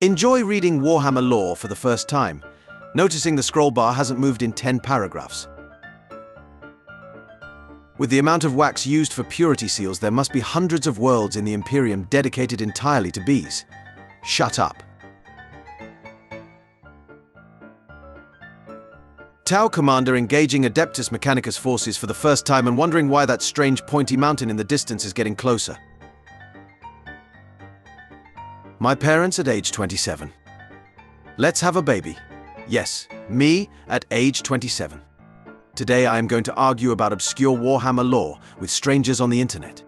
Enjoy reading Warhammer lore for the first time, noticing the scroll bar hasn't moved in 10 paragraphs. With the amount of wax used for purity seals, there must be hundreds of worlds in the Imperium dedicated entirely to bees. Shut up. Tau Commander engaging Adeptus Mechanicus forces for the first time and wondering why that strange pointy mountain in the distance is getting closer. My parents at age 27. Let's have a baby. Yes, me at age 27. Today I am going to argue about obscure Warhammer lore with strangers on the internet.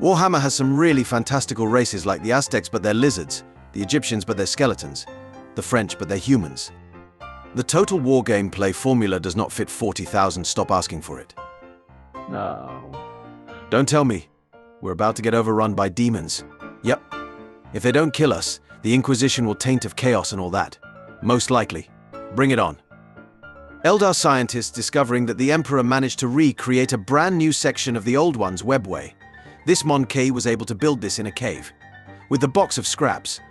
Warhammer has some really fantastical races like the Aztecs but they're lizards, the Egyptians but they're skeletons, the French but they're humans. The total war gameplay formula does not fit 40,000, stop asking for it. No. Don't tell me. We're about to get overrun by demons. Yep. If they don't kill us, the Inquisition will taint of chaos and all that. Most likely. Bring it on. Eldar scientists discovering that the Emperor managed to recreate a brand new section of the Old One's webway. This Monkey was able to build this in a cave. With the box of scraps.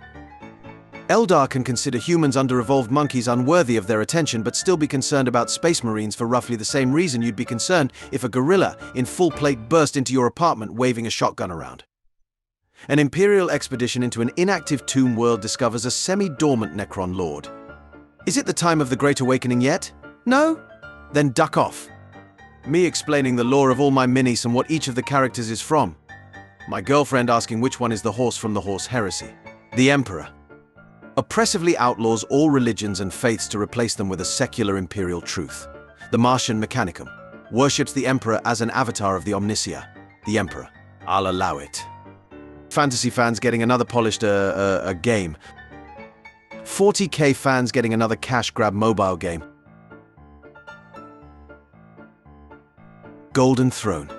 Eldar can consider humans under-evolved monkeys unworthy of their attention but still be concerned about space marines for roughly the same reason you'd be concerned if a gorilla in full plate burst into your apartment waving a shotgun around. An Imperial expedition into an inactive tomb world discovers a semi-dormant Necron lord. Is it the time of the Great Awakening yet? No? Then duck off. Me explaining the lore of all my minis and what each of the characters is from. My girlfriend asking which one is the horse from the Horse Heresy. The Emperor. Oppressively outlaws all religions and faiths to replace them with a secular Imperial truth. The Martian Mechanicum. Worships the Emperor as an avatar of the Omnicia. The Emperor. I'll allow it. Fantasy fans getting another polished game. 40k fans getting another cash grab mobile game. Golden Throne.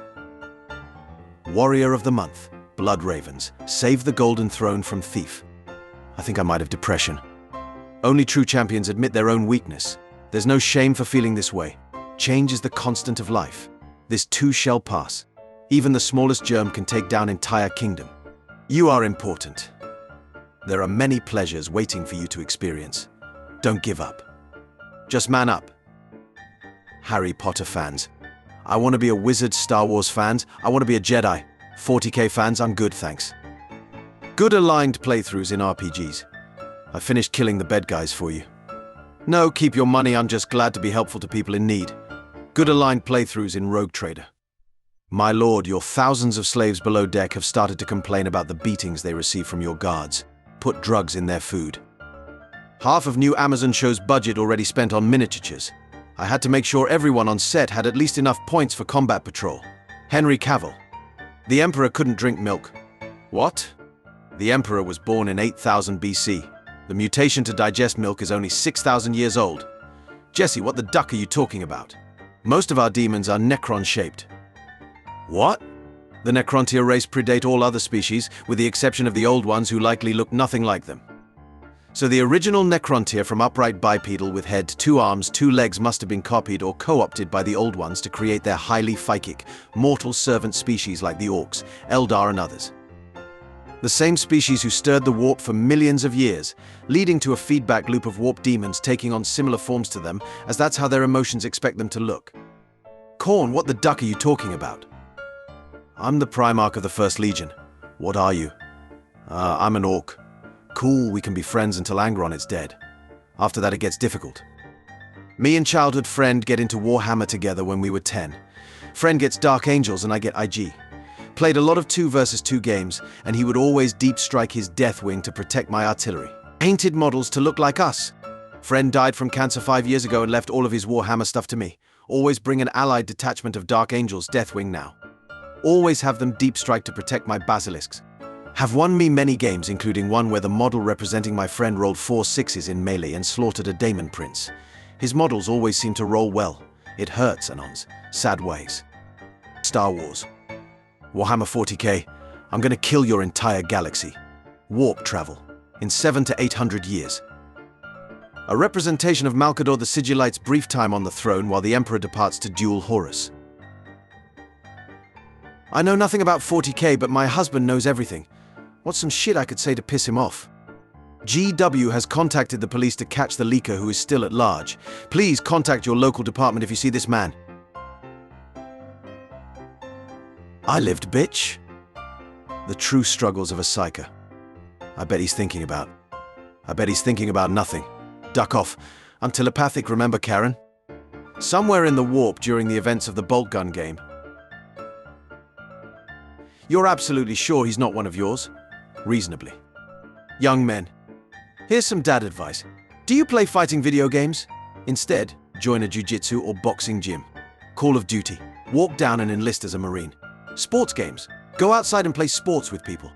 Warrior of the Month. Blood Ravens. Save the Golden Throne from Thief. I think I might have depression. Only true champions admit their own weakness. There's no shame for feeling this way. Change is the constant of life. This too shall pass. Even the smallest germ can take down entire kingdom. You are important. There are many pleasures waiting for you to experience. Don't give up. Just man up. Harry Potter fans. I want to be a wizard. Star Wars fans. I want to be a Jedi. 40k fans, I'm good, thanks. Good aligned playthroughs in RPGs. I finished killing the bad guys for you. No, keep your money, I'm just glad to be helpful to people in need. Good aligned playthroughs in Rogue Trader. My lord, your thousands of slaves below deck have started to complain about the beatings they receive from your guards. Put drugs in their food. Half of new Amazon show's budget already spent on miniatures. I had to make sure everyone on set had at least enough points for combat patrol. Henry Cavill. The Emperor couldn't drink milk. What? The Emperor was born in 8000 BC. The mutation to digest milk is only 6,000 years old. Jesse, what the duck are you talking about? Most of our demons are Necron-shaped. What? The Necrontyr race predate all other species, with the exception of the old ones who likely look nothing like them. So the original Necrontyr from upright bipedal with head, 2 arms, 2 legs must have been copied or co-opted by the old ones to create their highly psychic, mortal servant species like the Orcs, Eldar and others. The same species who stirred the warp for millions of years, leading to a feedback loop of warp demons taking on similar forms to them, as that's how their emotions expect them to look. Khorne, what the duck are you talking about? I'm the Primarch of the First Legion. What are you? I'm an orc. Cool, we can be friends until Angron is dead. After that it gets difficult. Me and childhood friend get into Warhammer together when we were 10. Friend gets Dark Angels and I get IG. Played a lot of 2 versus 2 games, and he would always deep strike his Deathwing to protect my artillery. Painted models to look like us. Friend died from cancer 5 years ago and left all of his Warhammer stuff to me. Always bring an allied detachment of Dark Angels Deathwing now. Always have them deep strike to protect my basilisks. Have won me many games, including one where the model representing my friend rolled 4 6s in melee and slaughtered a Daemon Prince. His models always seem to roll well. It hurts, Anons. Sad ways. Star Wars. Warhammer 40k. I'm gonna kill your entire galaxy. Warp travel. In 700 to 800 years. A representation of Malkador the Sigillite's brief time on the throne while the Emperor departs to duel Horus. I know nothing about 40k, but my husband knows everything. What's some shit I could say to piss him off? GW has contacted the police to catch the leaker who is still at large. Please contact your local department if you see this man. I lived, bitch. The true struggles of a psyker. I bet he's thinking about nothing. Duck off. I'm telepathic, remember, Karen? Somewhere in the warp during the events of the bolt gun game. You're absolutely sure he's not one of yours? Reasonably. Young men. Here's some dad advice. Do you play fighting video games? Instead, join a jiu-jitsu or boxing gym. Call of Duty. Walk down and enlist as a Marine. Sports games. Go outside and play sports with people.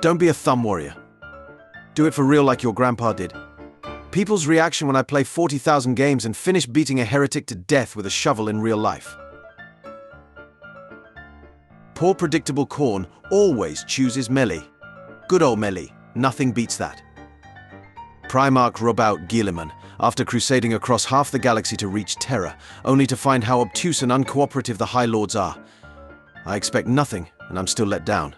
Don't be a thumb warrior. Do it for real like your grandpa did. People's reaction when I play 40,000 games and finish beating a heretic to death with a shovel in real life. Poor predictable Khorne always chooses melee. Good old melee. Nothing beats that. Primarch Robout Guilliman, after crusading across half the galaxy to reach Terra, only to find how obtuse and uncooperative the High Lords are. I expect nothing, and I'm still let down.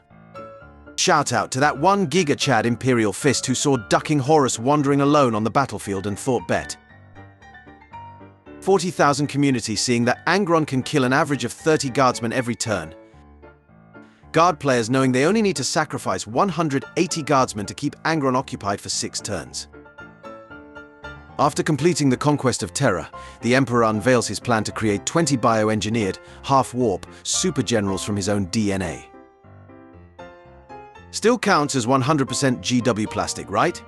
Shout out to that one giga-chad Imperial fist who saw ducking Horus wandering alone on the battlefield and thought bet. 40,000 community seeing that Angron can kill an average of 30 Guardsmen every turn. Guard players knowing they only need to sacrifice 180 Guardsmen to keep Angron occupied for 6 turns. After completing the conquest of Terra, the Emperor unveils his plan to create 20 bioengineered, half-warp, super generals from his own DNA. Still counts as 100% GW plastic, right?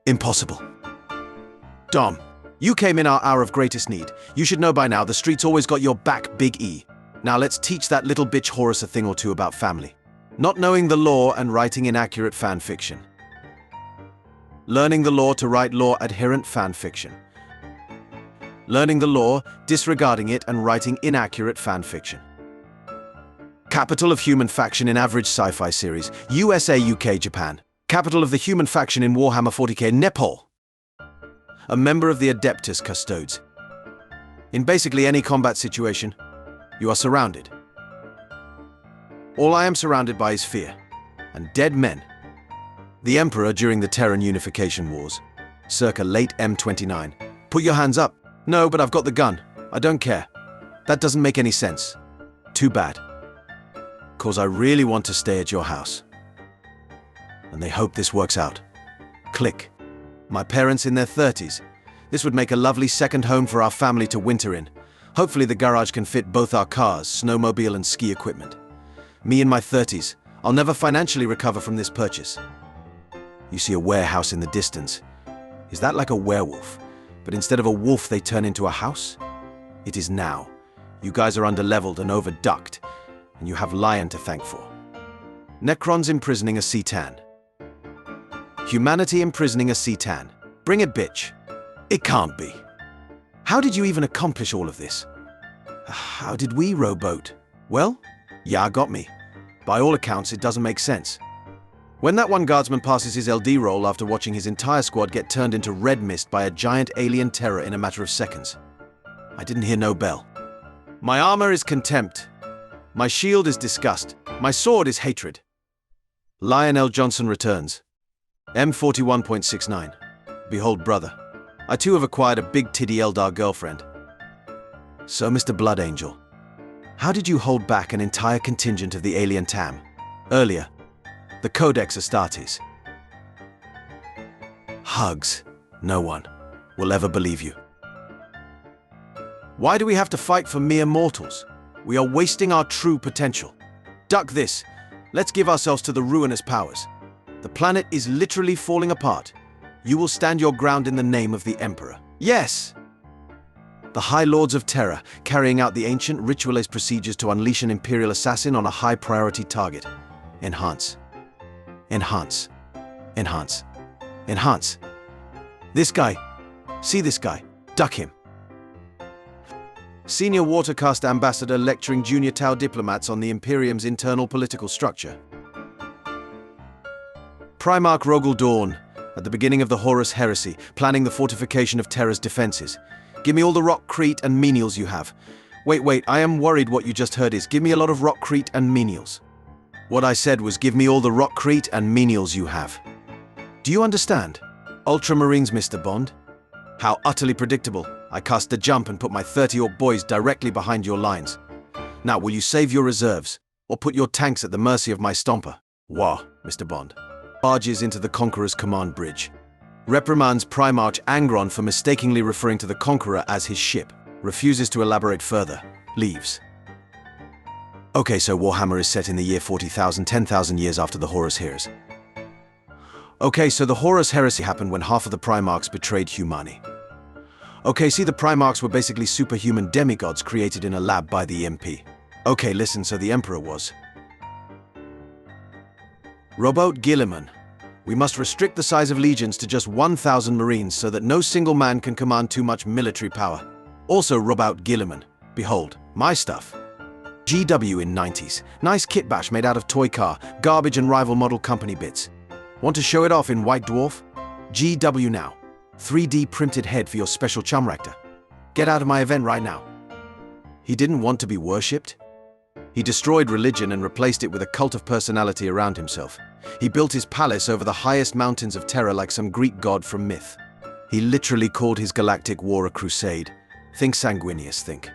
Impossible. Dom, you came in our hour of greatest need. You should know by now the streets always got your back, Big E. Now let's teach that little bitch Horus a thing or two about family. Not knowing the law and writing inaccurate fan fiction. Learning the law to write law-adherent fan fiction. Learning the law, disregarding it, and writing inaccurate fan fiction. Capital of human faction in average sci-fi series, USA, UK, Japan. Capital of the human faction in Warhammer 40k, Nepal. A member of the Adeptus Custodes. In basically any combat situation, you are surrounded. All I am surrounded by is fear, and dead men. The Emperor during the Terran Unification Wars, circa late M29. Put your hands up. No, but I've got the gun. I don't care. That doesn't make any sense. Too bad. 'Cause I really want to stay at your house. And they hope this works out. Click. My parents in their 30s. This would make a lovely second home for our family to winter in. Hopefully the garage can fit both our cars, snowmobile and ski equipment. Me in my 30s. I'll never financially recover from this purchase. You see a warehouse in the distance. Is that like a werewolf? But instead of a wolf, they turn into a house? It is now. You guys are underleveled and overducked, and you have Lion to thank for. Necrons imprisoning a Cetan. Humanity imprisoning a Cetan. Bring it, bitch. It can't be. How did you even accomplish all of this? How did we rowboat? Well, yeah, got me. By all accounts, it doesn't make sense. When that one guardsman passes his LD roll after watching his entire squad get turned into red mist by a giant alien terror in a matter of seconds. I didn't hear no bell. My armor is contempt. My shield is disgust. My sword is hatred. Lionel Johnson returns. M41.69. Behold, brother. I too have acquired a big titty Eldar girlfriend. So, Mr. Blood Angel, how did you hold back an entire contingent of the alien TAM? Earlier, the Codex Astartes. Hugs. No one will ever believe you. Why do we have to fight for mere mortals? We are wasting our true potential. Duck this. Let's give ourselves to the ruinous powers. The planet is literally falling apart. You will stand your ground in the name of the Emperor. Yes! The High Lords of Terra, carrying out the ancient ritualist procedures to unleash an Imperial assassin on a high-priority target. Enhance. Enhance. Enhance. Enhance. This guy. See this guy. Duck him. Senior Watercast Ambassador lecturing junior Tau diplomats on the Imperium's internal political structure. Primarch Rogel Dorn, at the beginning of the Horus Heresy, planning the fortification of Terra's defenses. Give me all the rockcrete and menials you have. Wait, I am worried what you just heard is, give me a lot of rockcrete and menials. What I said was, give me all the rockcrete and menials you have. Do you understand? Ultramarines, Mr. Bond. How utterly predictable. I cast a jump and put my 30-orc boys directly behind your lines. Now, will you save your reserves, or put your tanks at the mercy of my stomper? Wah, Mr. Bond. Barges into the Conqueror's command bridge. Reprimands Primarch Angron for mistakenly referring to the Conqueror as his ship. Refuses to elaborate further. Leaves. Okay, so Warhammer is set in the year 40,000, 10,000 years after the Horus Heresy. Okay, so the Horus Heresy happened when half of the Primarchs betrayed humanity. Okay, see, the Primarchs were basically superhuman demigods created in a lab by the MP. Okay, listen, so the Emperor was Robert Guilliman. We must restrict the size of legions to just 1,000 Marines so that no single man can command too much military power. Also, Robert Guilliman. Behold, my stuff. GW in 90s. Nice kitbash made out of toy car, garbage and rival model company bits. Want to show it off in White Dwarf? GW now. 3D printed head for your special chum rector. Get out of my event right now. He didn't want to be worshipped. He destroyed religion and replaced it with a cult of personality around himself. He built his palace over the highest mountains of terror like some Greek god from myth. He literally called his galactic war a crusade. Think sanguineous, think.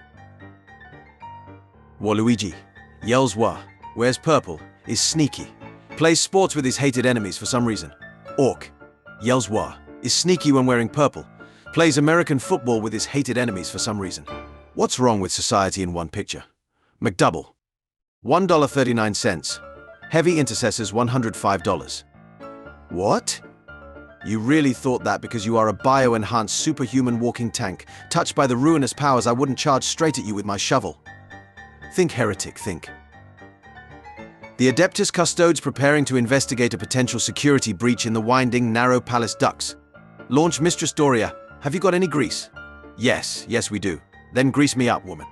Waluigi. Yells Wa. Wears purple. Is sneaky. Plays sports with his hated enemies for some reason. Orc. Yells Wa. Is sneaky when wearing purple. Plays American football with his hated enemies for some reason. What's wrong with society in one picture? McDouble. $1.39. Heavy Intercessors $105. What? You really thought that because you are a bio-enhanced superhuman walking tank, touched by the ruinous powers I wouldn't charge straight at you with my shovel? Think heretic, think. The Adeptus Custodes preparing to investigate a potential security breach in the winding, narrow palace ducts. Launch Mistress Doria. Have you got any grease? Yes, we do. Then grease me up, woman.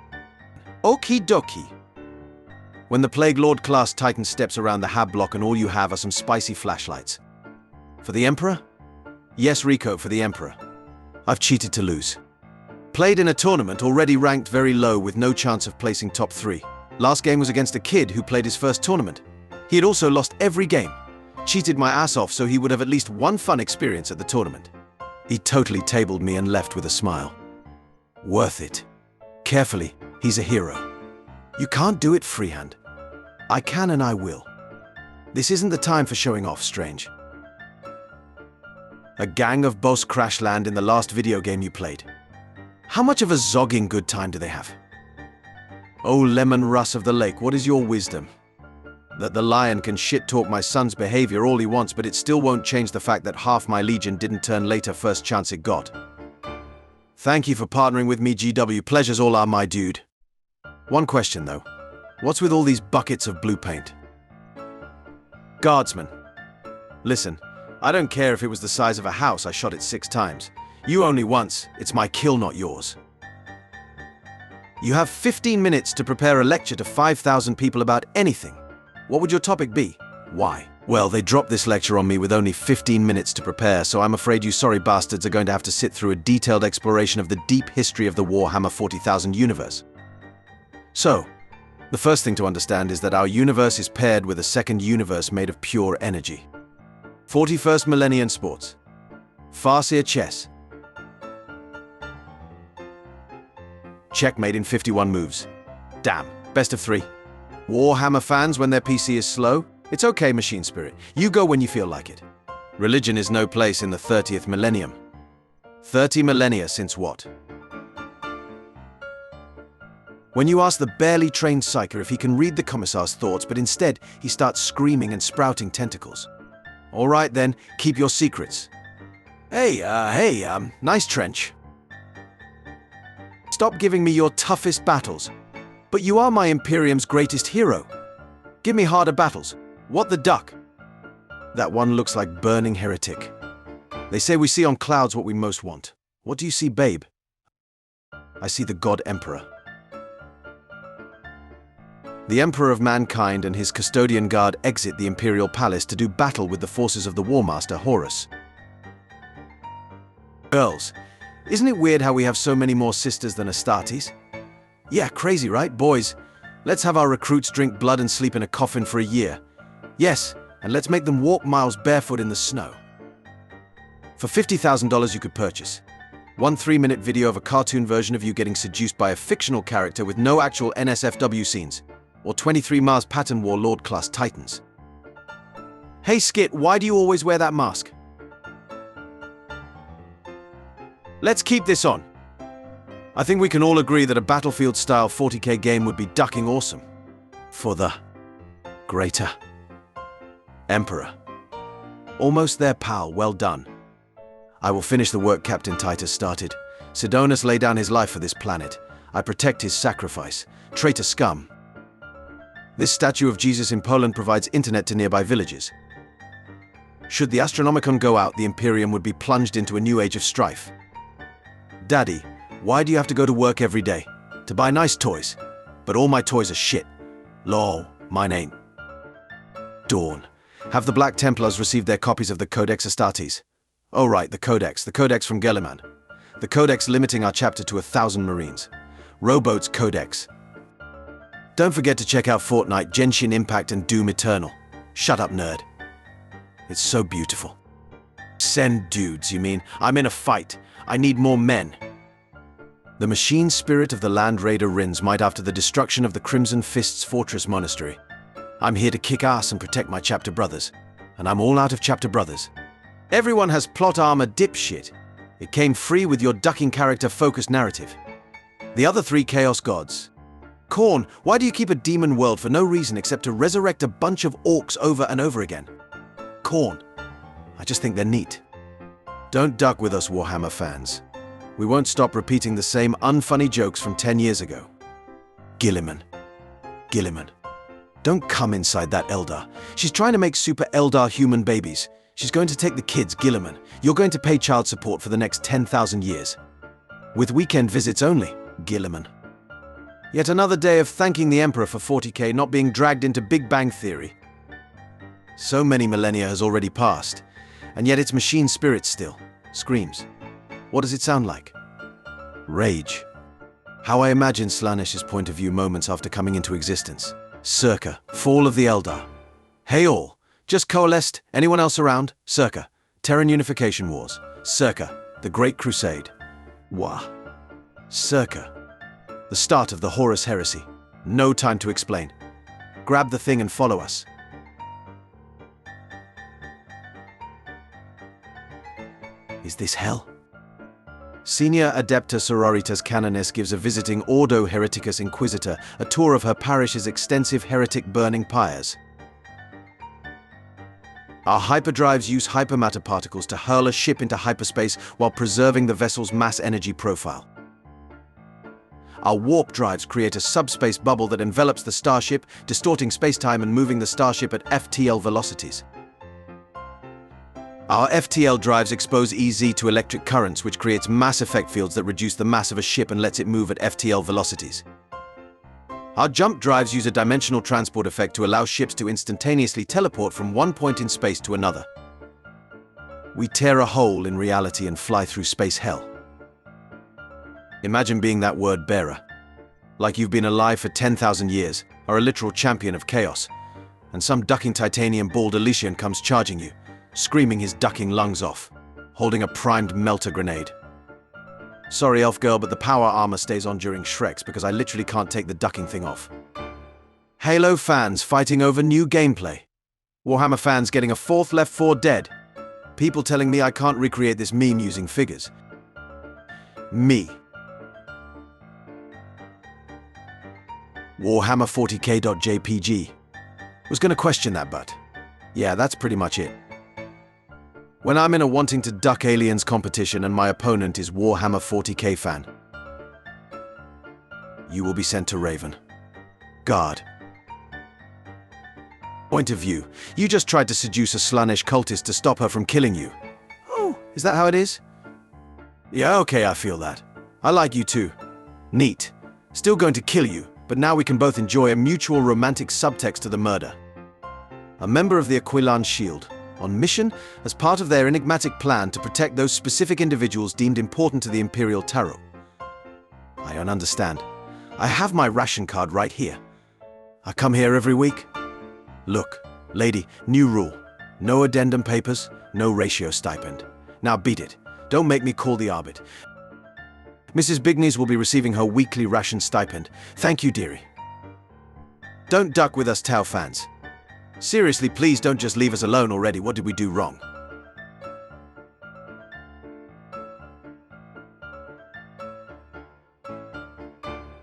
Okie dokie. When the Plague Lord class Titan steps around the hab block and all you have are some spicy flashlights. For the Emperor? Yes, Rico, for the Emperor. I've cheated to lose. Played in a tournament already ranked very low with no chance of placing top 3. Last game was against a kid who played his first tournament. He had also lost every game. Cheated my ass off so he would have at least one fun experience at the tournament. He totally tabled me and left with a smile. Worth it. Carefully, he's a hero. You can't do it freehand. I can and I will. This isn't the time for showing off, Strange. A gang of boss crash land in the last video game you played. How much of a zogging good time do they have? Oh, Lemon Russ of the Lake, what is your wisdom? That the lion can shit-talk my son's behavior all he wants, but it still won't change the fact that half my legion didn't turn later first chance it got. Thank you for partnering with me, GW. Pleasures all are, my dude. One question, though. What's with all these buckets of blue paint? Guardsman. Listen, I don't care if it was the size of a house, I shot it 6 times. You only once. It's my kill, not yours. You have 15 minutes to prepare a lecture to 5,000 people about anything. What would your topic be? Why? Well, they dropped this lecture on me with only 15 minutes to prepare, so I'm afraid you sorry bastards are going to have to sit through a detailed exploration of the deep history of the Warhammer 40,000 universe. So, the first thing to understand is that our universe is paired with a second universe made of pure energy. 41st Millennium Sports. Farseer Chess. Checkmate in 51 moves. Damn, best of 3. Warhammer fans when their PC is slow? It's okay, Machine Spirit. You go when you feel like it. Religion is no place in the 30th millennium. 30 millennia since what? When you ask the barely trained psyker if he can read the Commissar's thoughts, but instead he starts screaming and sprouting tentacles. All right then, keep your secrets. Hey, nice trench. Stop giving me your toughest battles. But you are my Imperium's greatest hero. Give me harder battles. What the duck? That one looks like burning heretic. They say we see on clouds what we most want. What do you see, babe? I see the God Emperor. The Emperor of Mankind and his custodian guard exit the Imperial Palace to do battle with the forces of the War Master, Horus. Girls, isn't it weird how we have so many more sisters than Astartes? Yeah, crazy, right? Boys, let's have our recruits drink blood and sleep in a coffin for a year. Yes, and let's make them walk miles barefoot in the snow. For $50,000 you could purchase. One 3-minute video of a cartoon version of you getting seduced by a fictional character with no actual NSFW scenes. Or 23 Mars Pattern Warlord class Titans. Hey Skit, why do you always wear that mask? Let's keep this on. I think we can all agree that a Battlefield-style 40k game would be ducking awesome. For the greater Emperor. Almost there, pal. Well done. I will finish the work Captain Titus started. Sidonus laid down his life for this planet. I protect his sacrifice. Traitor scum. This statue of Jesus in Poland provides internet to nearby villages. Should the Astronomicon go out, the Imperium would be plunged into a new age of strife. Daddy, why do you have to go to work every day? To buy nice toys. But all my toys are shit. Lol, mine ain't. Dorn. Have the Black Templars received their copies of the Codex Astartes? Oh right, the Codex from Gelliman. The Codex limiting our chapter to 1,000 Marines. Rowboat's Codex. Don't forget to check out Fortnite, Genshin Impact and Doom Eternal. Shut up, nerd. It's so beautiful. Send dudes, you mean? I'm in a fight. I need more men. The machine spirit of the Land Raider Rins might after the destruction of the Crimson Fist's Fortress Monastery. I'm here to kick ass and protect my chapter brothers. And I'm all out of chapter brothers. Everyone has plot armor dipshit. It came free with your ducking character-focused narrative. The other 3 Chaos Gods. Khorne, why do you keep a demon world for no reason except to resurrect a bunch of orcs over and over again? Khorne. I just think they're neat. Don't duck with us, Warhammer fans. We won't stop repeating the same unfunny jokes from 10 years ago. Gilliman. Don't come inside that Eldar. She's trying to make super Eldar human babies. She's going to take the kids, Gilliman. You're going to pay child support for the next 10,000 years. With weekend visits only, Gilliman. Yet another day of thanking the Emperor for 40k not being dragged into Big Bang Theory. So many millennia has already passed, and yet its machine spirit still screams. What does it sound like? Rage. How I imagine Slaanesh's point of view moments after coming into existence. Circa, Fall of the Eldar. Hey all, just coalesced, anyone else around? Circa, Terran Unification Wars. Circa, the Great Crusade. Wah. Circa, the start of the Horus Heresy. No time to explain. Grab the thing and follow us. Is this hell? Senior Adepta Sororitas Canonis gives a visiting Ordo Hereticus Inquisitor a tour of her parish's extensive heretic burning pyres. Our hyperdrives use hypermatter particles to hurl a ship into hyperspace while preserving the vessel's mass energy profile. Our warp drives create a subspace bubble that envelops the starship, distorting spacetime and moving the starship at FTL velocities. Our FTL drives expose EZ to electric currents, which creates mass effect fields that reduce the mass of a ship and lets it move at FTL velocities. Our jump drives use a dimensional transport effect to allow ships to instantaneously teleport from one point in space to another. We tear a hole in reality and fly through space hell. Imagine being that word bearer. Like you've been alive for 10,000 years, are a literal champion of chaos, and some ducking titanium bald Elysian comes charging you, screaming his ducking lungs off, holding a primed melter grenade. Sorry, elf girl, but the power armor stays on during Shreks because I literally can't take the ducking thing off. Halo fans fighting over new gameplay. Warhammer fans getting a 4th Left 4 Dead. People telling me I can't recreate this meme using figures. Me. Warhammer 40k.jpg. Was gonna question that, but yeah, that's pretty much it. When I'm in a wanting to duck aliens competition and my opponent is Warhammer 40k fan, you will be sent to Raven. Guard. Point of view. You just tried to seduce a Slaanesh cultist to stop her from killing you. Oh, is that how it is? Yeah, okay, I feel that. I like you too. Neat. Still going to kill you, but now we can both enjoy a mutual romantic subtext to the murder. A member of the Aquilan Shield, on mission as part of their enigmatic plan to protect those specific individuals deemed important to the Imperial Tarot. I don't understand. I have my ration card right here. I come here every week. Look, lady, new rule. No addendum papers, no ratio stipend. Now beat it. Don't make me call the Arbit. Mrs. Bigneys will be receiving her weekly ration stipend. Thank you, dearie. Don't duck with us Tau fans. Seriously, please don't just leave us alone already. What did we do wrong?